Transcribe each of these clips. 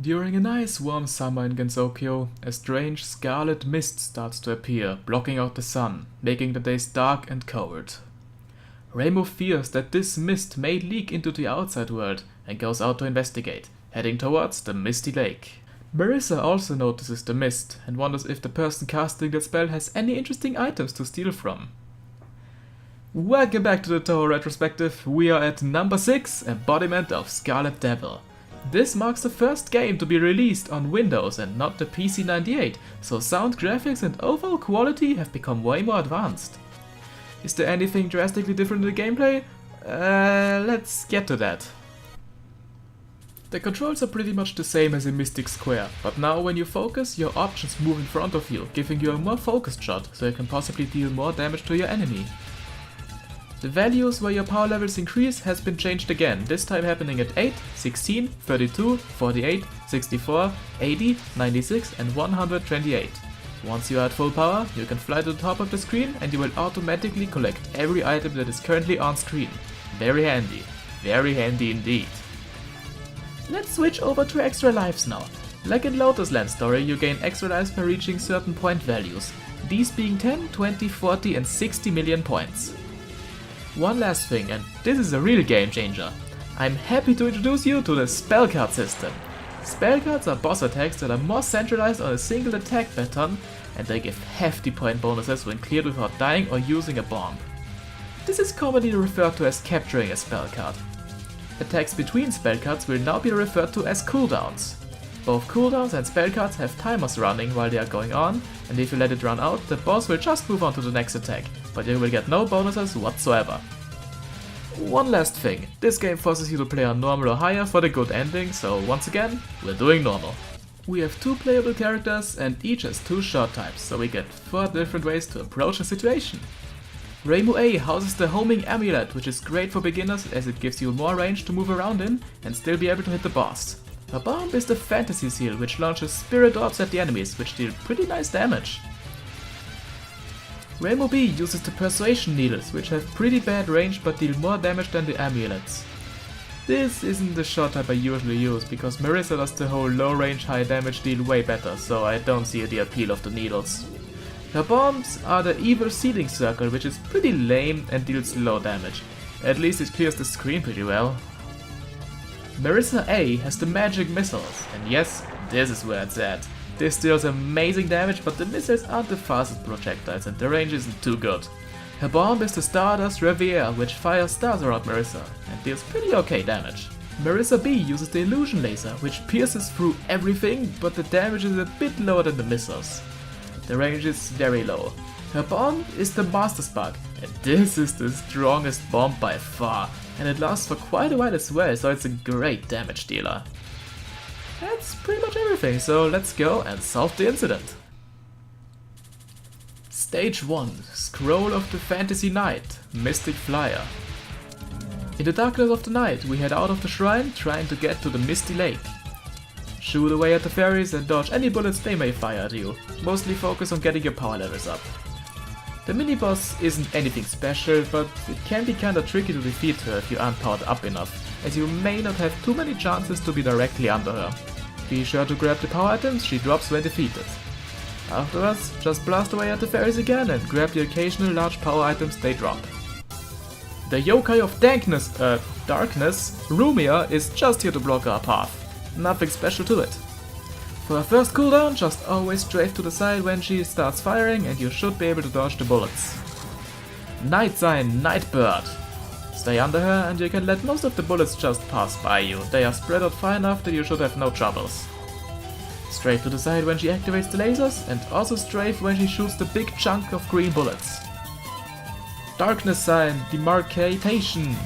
During a nice warm summer in Gensokyo, a strange scarlet mist starts to appear, blocking out the sun, making the days dark and cold. Reimu fears that this mist may leak into the outside world and goes out to investigate, heading towards the misty lake. Marissa also notices the mist and wonders if the person casting that spell has any interesting items to steal from. Welcome back to the Touhou Retrospective. We are at number 6, Embodiment of Scarlet Devil. This marks the first game to be released on Windows and not the PC98, so sound, graphics and overall quality have become way more advanced. Is there anything drastically different in the gameplay? Let's get to that. The controls are pretty much the same as in Mystic Square, but now when you focus, your options move in front of you, giving you a more focused shot, so you can possibly deal more damage to your enemy. The values where your power levels increase has been changed again, this time happening at 8, 16, 32, 48, 64, 80, 96 and 128. Once you are at full power, you can fly to the top of the screen and you will automatically collect every item that is currently on screen. Very handy indeed. Let's switch over to extra lives now. Like in Lotus Land story, you gain extra lives by reaching certain point values, these being 10, 20, 40 and 60 million points. One last thing, and this is a real game changer. I'm happy to introduce you to the spell card system. Spell cards are boss attacks that are more centralized on a single attack pattern, and they give hefty point bonuses when cleared without dying or using a bomb. This is commonly referred to as capturing a spell card. Attacks between spell cards will now be referred to as cooldowns. Both cooldowns and spell cards have timers running while they are going on, and if you let it run out, the boss will just move on to the next attack, but you will get no bonuses whatsoever. One last thing, this game forces you to play on normal or higher for the good ending, so once again, we're doing normal. We have 2 playable characters and each has 2 shot types, so we get 4 different ways to approach a situation. Reimu A houses the homing amulet, which is great for beginners as it gives you more range to move around in and still be able to hit the boss. Her bomb is the fantasy seal, which launches spirit orbs at the enemies, which deal pretty nice damage. Reimu B uses the persuasion needles, which have pretty bad range but deal more damage than the amulets. This isn't the shot type I usually use, because Marissa does the whole low range high damage deal way better, so I don't see the appeal of the needles. Her bombs are the evil sealing circle, which is pretty lame and deals low damage. At least it clears the screen pretty well. Marissa A has the magic missiles, and yes, this is where it's at. This deals amazing damage, but the missiles aren't the fastest projectiles and the range isn't too good. Her bomb is the Stardust Revier, which fires stars around Marissa, and deals pretty okay damage. Marissa B uses the Illusion Laser, which pierces through everything, but the damage is a bit lower than the missiles. The range is very low. Her bomb is the Master Spark, and this is the strongest bomb by far, and it lasts for quite a while as well, so it's a great damage dealer. That's pretty much everything, so let's go and solve the incident. Stage 1. Scroll of the Fantasy Night, Mystic Flyer. In the darkness of the night, we head out of the shrine, trying to get to the misty lake. Shoot away at the fairies and dodge any bullets they may fire at you, mostly focus on getting your power levels up. The mini-boss isn't anything special, but it can be kinda tricky to defeat her if you aren't powered up enough, as you may not have too many chances to be directly under her. Be sure to grab the power items she drops when defeated. Afterwards, just blast away at the fairies again and grab the occasional large power items they drop. The Yokai of Darkness, Rumia, is just here to block our path. Nothing special to it. For her first cooldown, just always strafe to the side when she starts firing and you should be able to dodge the bullets. Night Sign, Nightbird. Stay under her and you can let most of the bullets just pass by you, they are spread out far enough that you should have no troubles. Strafe to the side when she activates the lasers and also strafe when she shoots the big chunk of green bullets. Darkness Sign, Demarcation.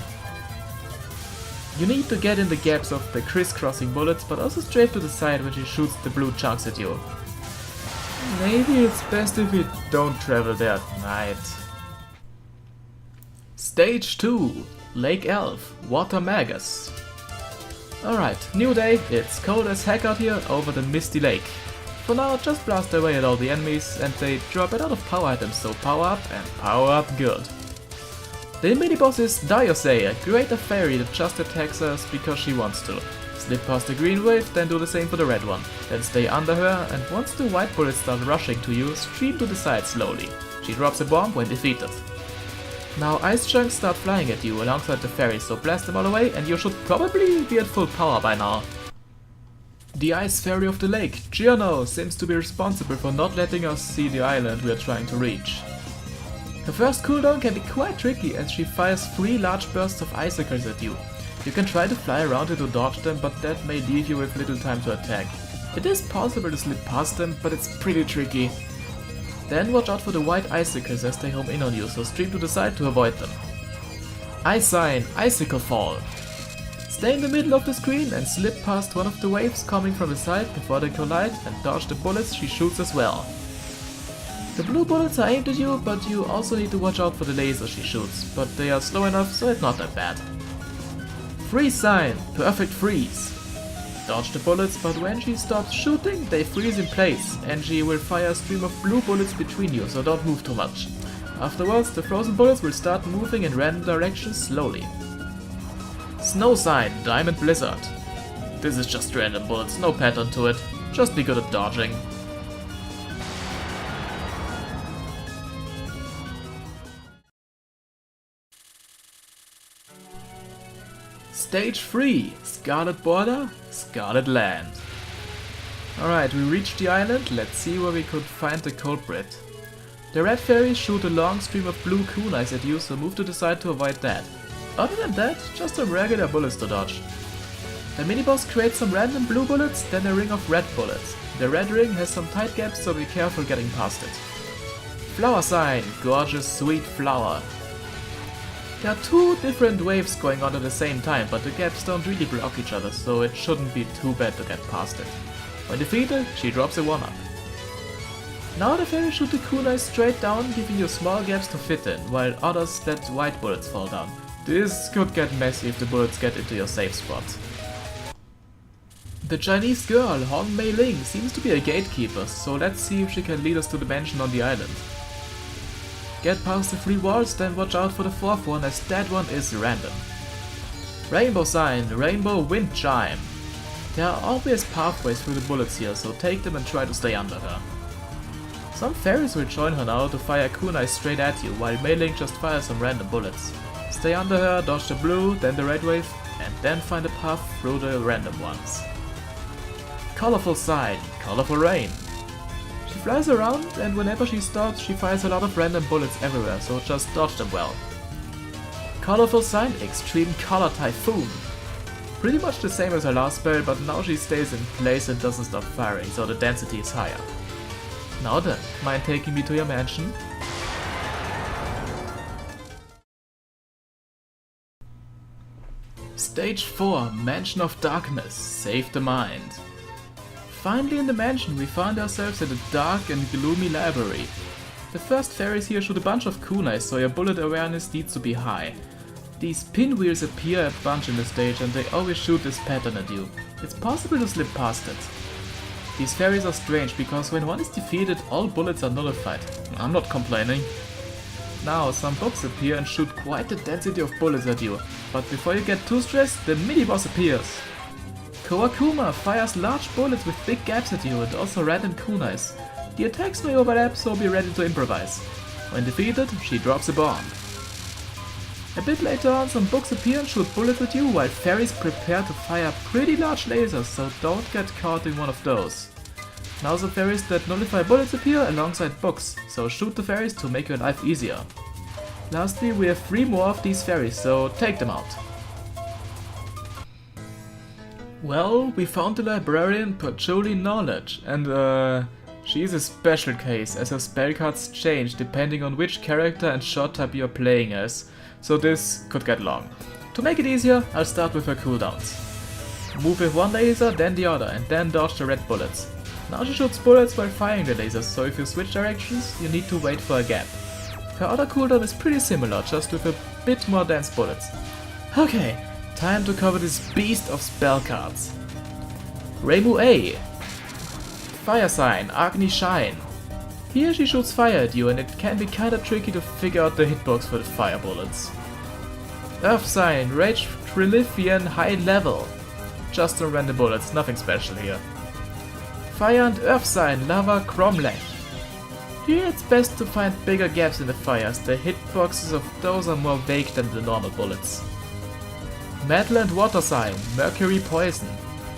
You need to get in the gaps of the crisscrossing bullets, but also strafe to the side when she shoots the blue chunks at you. Maybe it's best if you don't travel there at night. Stage 2. Lake Elf, Water Magus. Alright, new day, it's cold as heck out here over the misty lake. For now, just blast away at all the enemies and they drop a lot of power items, so power up and power up good. The mini-boss is Diosei, a greater fairy that just attacks us because she wants to. Slip past the green wave, then do the same for the red one. Then stay under her, and once the white bullets start rushing to you, stream to the side slowly. She drops a bomb when defeated. Now ice chunks start flying at you alongside the fairies, so blast them all away and you should probably be at full power by now. The ice fairy of the lake, Giorno, seems to be responsible for not letting us see the island we are trying to reach. Her first cooldown can be quite tricky as she fires 3 large bursts of icicles at you. You can try to fly around it to dodge them, but that may leave you with little time to attack. It is possible to slip past them, but it's pretty tricky. Then watch out for the white icicles as they home in on you, so stream to the side to avoid them. Ice sign, icicle fall. Stay in the middle of the screen and slip past one of the waves coming from the side before they collide and dodge the bullets she shoots as well. The blue bullets are aimed at you, but you also need to watch out for the lasers she shoots, but they are slow enough so it's not that bad. Freeze sign, perfect freeze. Dodge the bullets, but when she stops shooting, they freeze in place, and she will fire a stream of blue bullets between you, so don't move too much. Afterwards, the frozen bullets will start moving in random directions slowly. Snow sign, diamond blizzard. This is just random bullets, no pattern to it. Just be good at dodging. Stage 3, Scarlet Border, Scarlet Land. Alright, we reached the island, let's see where we could find the culprit. The red fairies shoot a long stream of blue kunais at you, so move to the side to avoid that. Other than that, just some regular bullets to dodge. The mini-boss creates some random blue bullets, then a ring of red bullets. The red ring has some tight gaps, so be careful getting past it. Flower sign, gorgeous sweet flower. There are 2 different waves going on at the same time, but the gaps don't really block each other, so it shouldn't be too bad to get past it. When defeated, she drops a 1-up. Now the fairies shoot the kunai straight down, giving you small gaps to fit in, while others let white bullets fall down. This could get messy if the bullets get into your safe spot. The Chinese girl, Hong Mei Ling, seems to be a gatekeeper, so let's see if she can lead us to the mansion on the island. Get past the 3 walls, then watch out for the 4th one, as that one is random. Rainbow sign, rainbow wind chime. There are obvious pathways through the bullets here, so take them and try to stay under her. Some fairies will join her now to fire kunai straight at you, while Mei Ling just fires some random bullets. Stay under her, dodge the blue, then the red wave, and then find a path through the random ones. Colorful sign, colorful rain. She flies around, and whenever she stops, she fires a lot of random bullets everywhere, so just dodge them well. Colorful sign, extreme color typhoon. Pretty much the same as her last spell, but now she stays in place and doesn't stop firing, so the density is higher. Now then, mind taking me to your mansion? Stage 4, Mansion of Darkness, Save the Mind. Finally in the mansion we find ourselves at a dark and gloomy library. The first fairies here shoot a bunch of kunais, so your bullet awareness needs to be high. These pinwheels appear a bunch in the stage and they always shoot this pattern at you. It's possible to slip past it. These fairies are strange because when one is defeated all bullets are nullified. I'm not complaining. Now some books appear and shoot quite a density of bullets at you, but before you get too stressed, the mini-boss appears. Kawakuma fires large bullets with big gaps at you and also random kunais. The attacks may overlap, so be ready to improvise. When defeated, she drops a bomb. A bit later on, some books appear and shoot bullets at you, while fairies prepare to fire pretty large lasers, so don't get caught in one of those. Now some fairies that nullify bullets appear alongside books, so shoot the fairies to make your life easier. Lastly, we have 3 more of these fairies, so take them out. Well, we found the librarian Patchouli Knowledge, and she's a special case, as her spell cards change depending on which character and shot type you're playing as, so this could get long. To make it easier, I'll start with her cooldowns. Move with one laser, then the other, and then dodge the red bullets. Now she shoots bullets while firing the lasers, so if you switch directions, you need to wait for a gap. Her other cooldown is pretty similar, just with a bit more dense bullets. Okay, time to cover this beast of spell cards. Reimu A. Fire sign, Agni Shine. Here she shoots fire at you and it can be kinda tricky to figure out the hitbox for the fire bullets. Earth sign, Rage Trilithian High Level. Just some random bullets, nothing special here. Fire and Earth Sign, Lava, Cromlech. Here it's best to find bigger gaps in the fires, the hitboxes of those are more vague than the normal bullets. Metal and Water Sign, Mercury, Poison.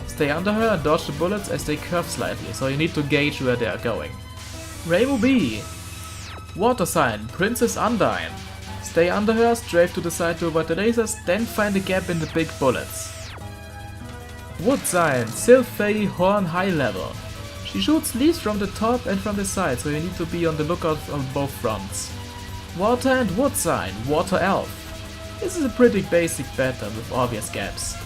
Stay under her and dodge the bullets as they curve slightly, so you need to gauge where they are going. Rainbow B. Water Sign, Princess Undyne. Stay under her, strafe to the side to avoid the lasers, then find a gap in the big bullets. Wood Sign, Sylphie, Horn, High Level. She shoots leaves from the top and from the side, so you need to be on the lookout on both fronts. Water and Wood Sign, Water Elf. This is a pretty basic pattern with obvious gaps.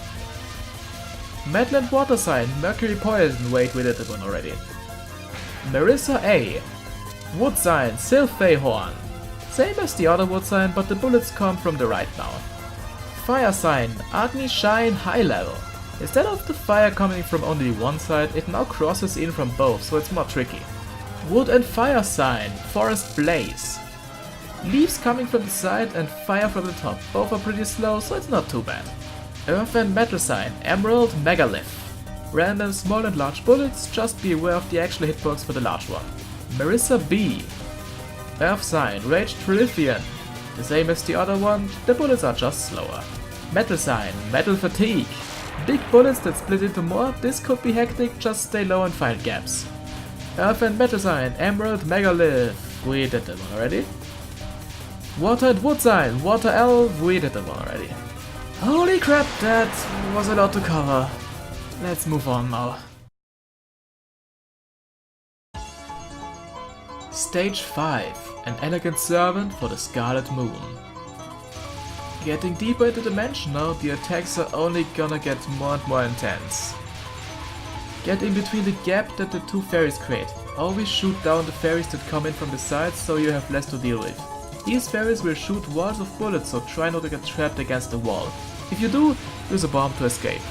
Metal and Water Sign, Mercury Poison, wait, we did that one already. Marissa A. Wood Sign, Sylphie Horn. Same as the other Wood Sign, but the bullets come from the right now. Fire Sign, Agni Shine, High Level. Instead of the fire coming from only one side, it now crosses in from both, so it's more tricky. Wood and Fire Sign, Forest Blaze. Leaves coming from the side and fire from the top, both are pretty slow, so it's not too bad. Earth and Metal Sign, Emerald, Megalith. Random small and large bullets, just be aware of the actual hitbox for the large one. Marissa B. Earth Sign, Rage Trilithian. The same as the other one, the bullets are just slower. Metal Sign, Metal Fatigue. Big bullets that split into more, this could be hectic, just stay low and find gaps. Earth and Metal Sign, Emerald, Megalith. We did that one already. Water and Wood Sign, Water Elf. We did that one already. Holy crap, that was a lot to cover. Let's move on now. Stage 5, an elegant servant for the Scarlet Moon. Getting deeper into the dimension now, the attacks are only gonna get more and more intense. Get in between the gap that the two fairies create. Always shoot down the fairies that come in from the sides so you have less to deal with. These fairies will shoot walls of bullets, so try not to get trapped against the wall. If you do, use a bomb to escape.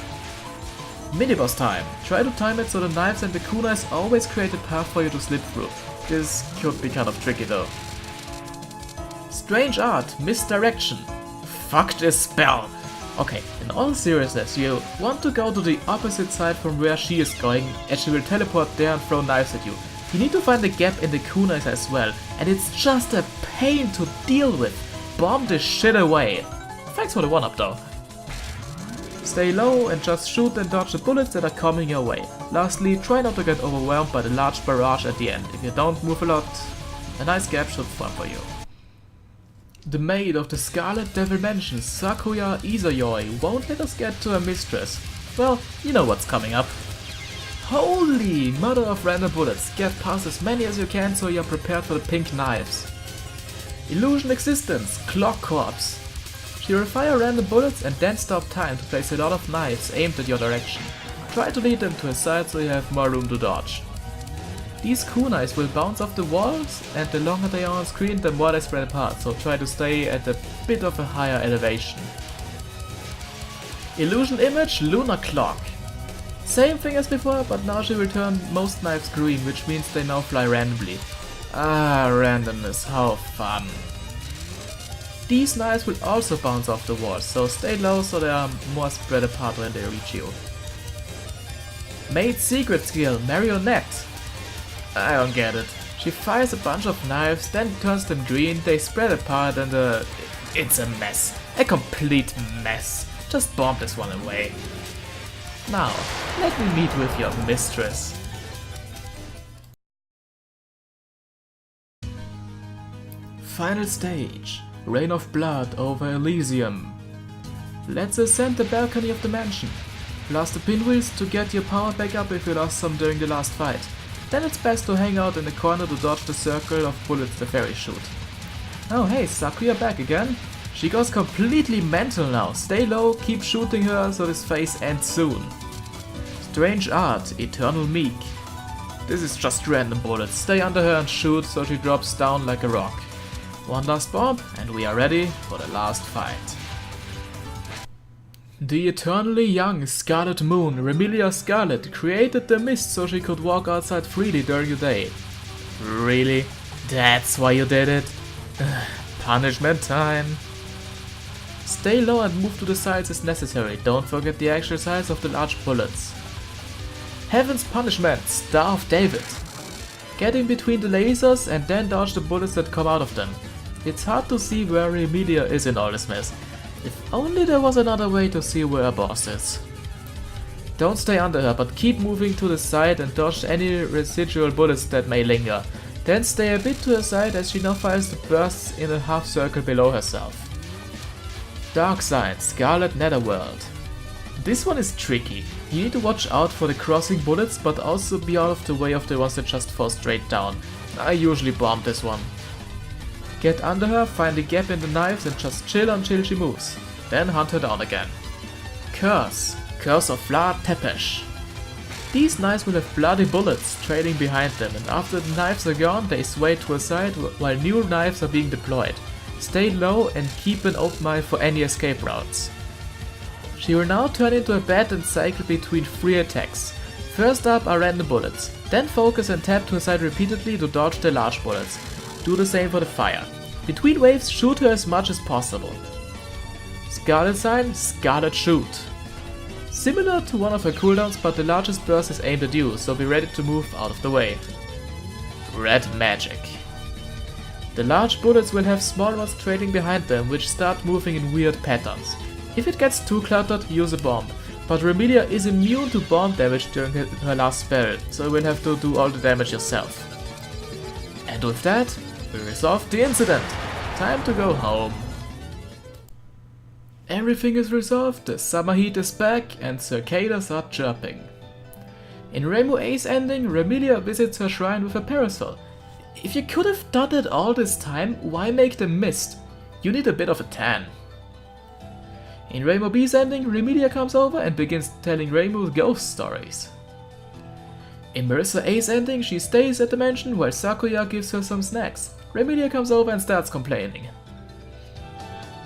Mini-boss time. Try to time it so the knives and the kunais always create a path for you to slip through. This could be kind of tricky though. Strange art, misdirection. Fuck this spell! Okay, in all seriousness, you want to go to the opposite side from where she is going, and she will teleport there and throw knives at you. You need to find a gap in the kunais as well, and it's just a pain to deal with. Bomb this shit away. Thanks for the 1-up though. Stay low and just shoot and dodge the bullets that are coming your way. Lastly, try not to get overwhelmed by the large barrage at the end. If you don't move a lot, a nice gap should form for you. The Maid of the Scarlet Devil Mansion, Sakuya Izayoi, won't let us get to her mistress. Well, you know what's coming up. Holy mother of random bullets, get past as many as you can so you're prepared for the pink knives. Illusion Existence, Clock Corpse. She will fire random bullets and then stop time to place a lot of knives aimed at your direction. Try to lead them to a side so you have more room to dodge. These kunais will bounce off the walls, and the longer they are on screen, the more they spread apart, so try to stay at a bit of a higher elevation. Illusion Image, Lunar Clock. Same thing as before, but now she will turn most knives green, which means they now fly randomly. Ah, randomness, how fun. These knives will also bounce off the walls, so stay low so they are more spread apart when they reach you. Maid's secret skill, Marionette. I don't get it. She fires a bunch of knives, then turns them green, they spread apart and it's a mess. A complete mess. Just bomb this one away. Now, let me meet with your mistress. Final stage. Rain of blood over Elysium. Let's ascend the balcony of the mansion. Blast the pinwheels to get your power back up if you lost some during the last fight. Then it's best to hang out in the corner to dodge the circle of bullets the fairies shoot. Oh hey, Sakuya back again? She goes completely mental now. Stay low, keep shooting her so this phase ends soon. Strange art, Eternal Meek. This is just random bullets. Stay under her and shoot so she drops down like a rock. One last bomb and we are ready for the last fight. The eternally young Scarlet Moon, Remilia Scarlet, created the mist so she could walk outside freely during the day. Really? That's why you did it? Punishment time. stay low and move to the sides as necessary, don't forget the actual size of the large bullets. Heaven's Punishment, Star of David. Get in between the lasers and then dodge the bullets that come out of them. It's hard to see where Remedia is in all this mess. If only there was another way to see where her boss is. Don't stay under her, but keep moving to the side and dodge any residual bullets that may linger. Then stay a bit to her side as she now fires the bursts in a half circle below herself. Dark Side, Scarlet Netherworld. This one is tricky. You need to watch out for the crossing bullets, but also be out of the way of the ones that just fall straight down. I usually bomb this one. Get under her, find a gap in the knives and just chill until she moves. Then hunt her down again. Curse, Curse of Vlad Tepes. These knives will have bloody bullets trailing behind them, and after the knives are gone they sway to a side while new knives are being deployed. Stay low and keep an open eye for any escape routes. She will now turn into a bat and cycle between 3 attacks. First up are random bullets, then focus and tap to her side repeatedly to dodge the large bullets. Do the same for the fire. Between waves, shoot her as much as possible. Scarlet sign, Scarlet Shoot. Similar to one of her cooldowns, but the largest burst is aimed at you, so be ready to move out of the way. Red Magic. The large bullets will have small ones trailing behind them, which start moving in weird patterns. If it gets too cluttered, use a bomb, but Remedia is immune to bomb damage during her last spell, so you will have to do all the damage yourself. And with that, we resolved the incident. Time to go home. Everything is resolved, the summer heat is back, and cicadas are chirping. In Rainbow Ace ending, Remedia visits her shrine with a parasol. If you could have done it all this time, why make them mist? You need a bit of a tan. In Rainbow B's ending, Remedia comes over and begins telling Rainbow ghost stories. In Marissa A's ending, she stays at the mansion while Sakuya gives her some snacks. Remedia comes over and starts complaining.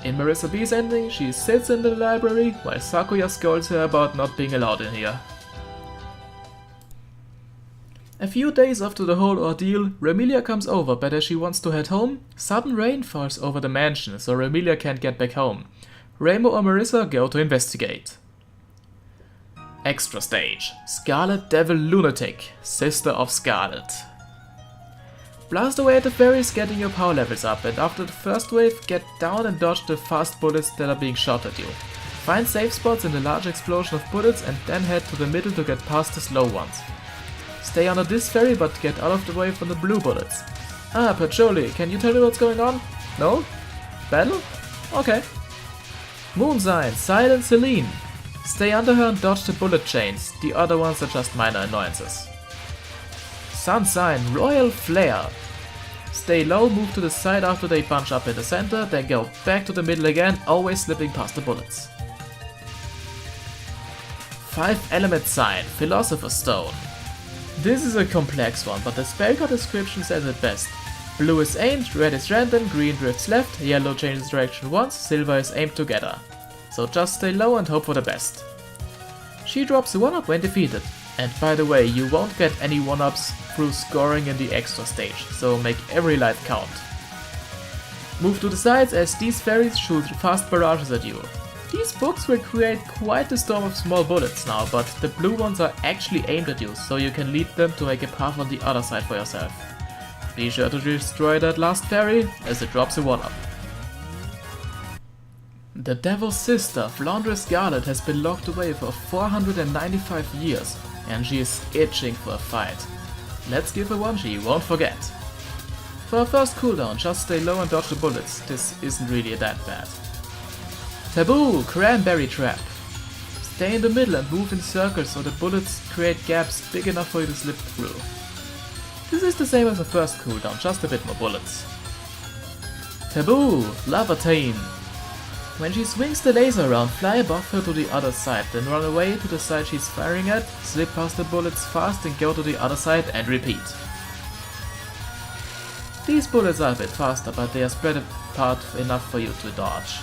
In Marissa B's ending, she sits in the library while Sakuya scolds her about not being allowed in here. A few days after the whole ordeal, Remedia comes over, but as she wants to head home, sudden rain falls over the mansion, so Remedia can't get back home. Rainbow or Marissa go to investigate. Extra stage, Scarlet Devil Lunatic, Sister of Scarlet. Blast away at the fairies, getting your power levels up, and after the first wave, get down and dodge the fast bullets that are being shot at you. Find safe spots in the large explosion of bullets and then head to the middle to get past the slow ones. Stay under this ferry but get out of the way from the blue bullets. Ah, Patchouli, can you tell me what's going on? No? Battle? Okay. Moon Sign, Silent Celine. Stay under her and dodge the bullet chains, the other ones are just minor annoyances. Sun Sign, Royal Flare. Stay low, move to the side after they bunch up in the center, then go back to the middle again, always slipping past the bullets. 5 Element Sign, Philosopher's Stone. This is a complex one, but the spellcard description says it best. Blue is aimed, red is random, green drifts left, yellow changes direction once, silver is aimed together. So just stay low and hope for the best. She drops a 1-up when defeated. And by the way, you won't get any 1-ups through scoring in the extra stage, so make every life count. Move to the sides as these fairies shoot fast barrages at you. These books will create quite a storm of small bullets now, but the blue ones are actually aimed at you, so you can lead them to make a path on the other side for yourself. Be sure to destroy that last fairy, as it drops a 1-up. The Devil's Sister, Flandre Scarlet, has been locked away for 495 years, and she is itching for a fight. Let's give her one she won't forget. For her first cooldown, just stay low and dodge the bullets, this isn't really that bad. Taboo, Cranberry Trap. Stay in the middle and move in circles so the bullets create gaps big enough for you to slip through. This is the same as the first cooldown, just a bit more bullets. Taboo, Lavatine. When she swings the laser around, fly above her to the other side, then run away to the side she's firing at, slip past the bullets fast and go to the other side and repeat. These bullets are a bit faster, but they are spread apart enough for you to dodge.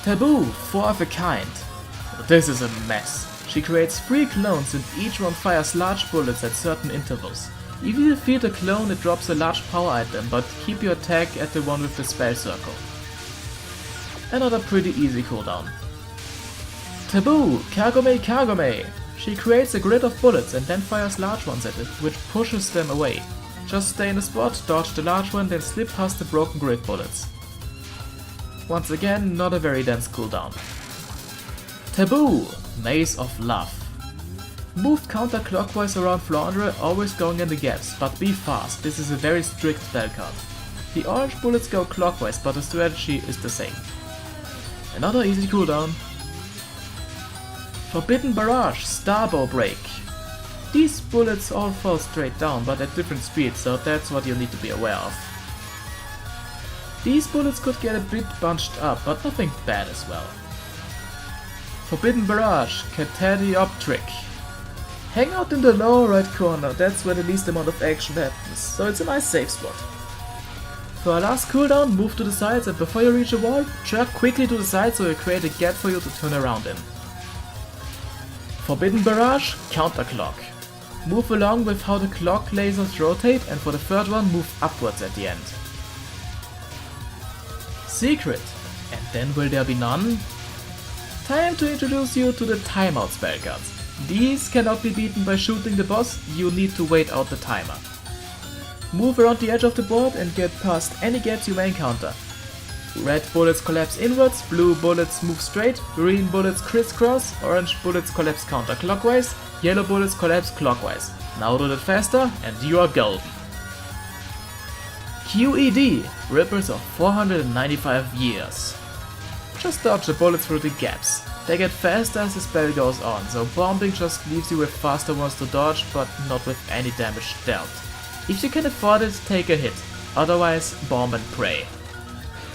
Taboo, 4 of a kind. This is a mess. She creates 3 clones and each one fires large bullets at certain intervals. If you defeat a clone, it drops a large power item, but keep your attack at the one with the spell circle. Another pretty easy cooldown. Taboo Kagome. She creates a grid of bullets and then fires large ones at it, which pushes them away. Just stay in a spot, dodge the large one, then slip past the broken grid bullets. Once again, not a very dense cooldown. Taboo Maze of Love. Move counterclockwise around Flandre, always going in the gaps, but be fast, this is a very strict spell card. The orange bullets go clockwise, but the strategy is the same. Another easy cooldown. Forbidden Barrage, Starbow Break. These bullets all fall straight down, but at different speeds, so that's what you need to be aware of. These bullets could get a bit bunched up, but nothing bad as well. Forbidden Barrage, Catadioptric. Hang out in the lower right corner, that's where the least amount of action happens, so it's a nice safe spot. For our last cooldown, move to the sides, and before you reach a wall, jerk quickly to the side so you create a gap for you to turn around in. Forbidden Barrage, Counterclock. Move along with how the clock lasers rotate, and for the third one, move upwards at the end. Secret, and then will there be none? Time to introduce you to the timeout spell cards. These cannot be beaten by shooting the boss, you need to wait out the timer. Move around the edge of the board and get past any gaps you may encounter. Red bullets collapse inwards, blue bullets move straight, green bullets crisscross, orange bullets collapse counterclockwise, yellow bullets collapse clockwise. Now do that faster and you are golden. QED, Rippers of 495 years. Just dodge the bullets through the gaps. They get faster as the spell goes on, so bombing just leaves you with faster ones to dodge, but not with any damage dealt. If you can afford it, take a hit, otherwise bomb and pray.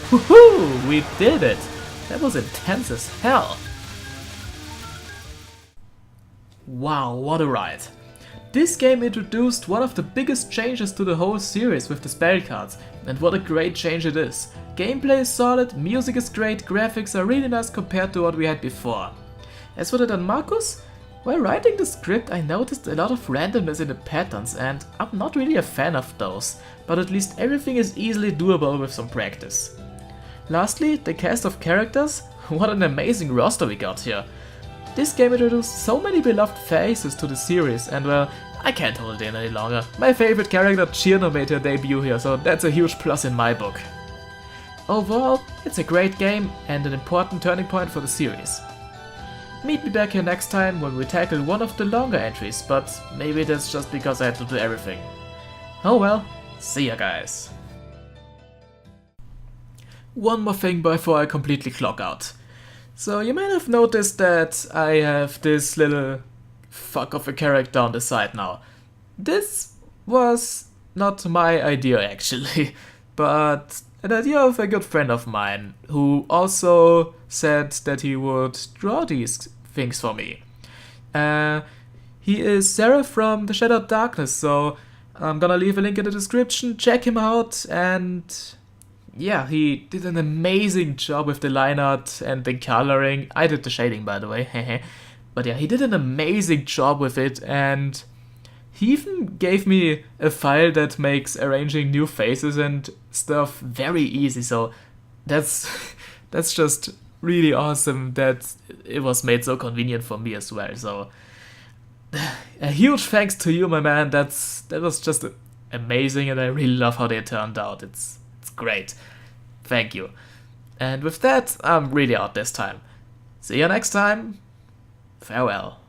Woohoo! We did it! That was intense as hell! Wow, what a ride! This game introduced one of the biggest changes to the whole series with the spell cards, and what a great change it is. Gameplay is solid, music is great, graphics are really nice compared to what we had before. As for the Don Marcus, while writing the script I noticed a lot of randomness in the patterns and I'm not really a fan of those, but at least everything is easily doable with some practice. Lastly, the cast of characters, what an amazing roster we got here. This game introduced so many beloved faces to the series and well, I can't hold it in any longer. My favorite character Chirno made her debut here, so that's a huge plus in my book. Overall, it's a great game and an important turning point for the series. Meet me back here next time when we tackle one of the longer entries, but maybe that's just because I had to do everything. Oh well, see ya guys. One more thing before I completely clock out. So you might have noticed that I have this little fuck of a character on the side now. This was not my idea actually, but an idea of a good friend of mine who also said that he would draw these things for me. He is Sarah from The Shadowed Darkness, so I'm gonna leave a link in the description, check him out, and yeah, he did an amazing job with the line art and the coloring. I did the shading by the way, but yeah, he did an amazing job with it, and he even gave me a file that makes arranging new faces and stuff very easy, so that's just really awesome that it was made so convenient for me as well. So a huge thanks to you, my man. That was just amazing, and I really love how they turned out. It's great. Thank you. And with that, I'm really out this time. See you next time. Farewell.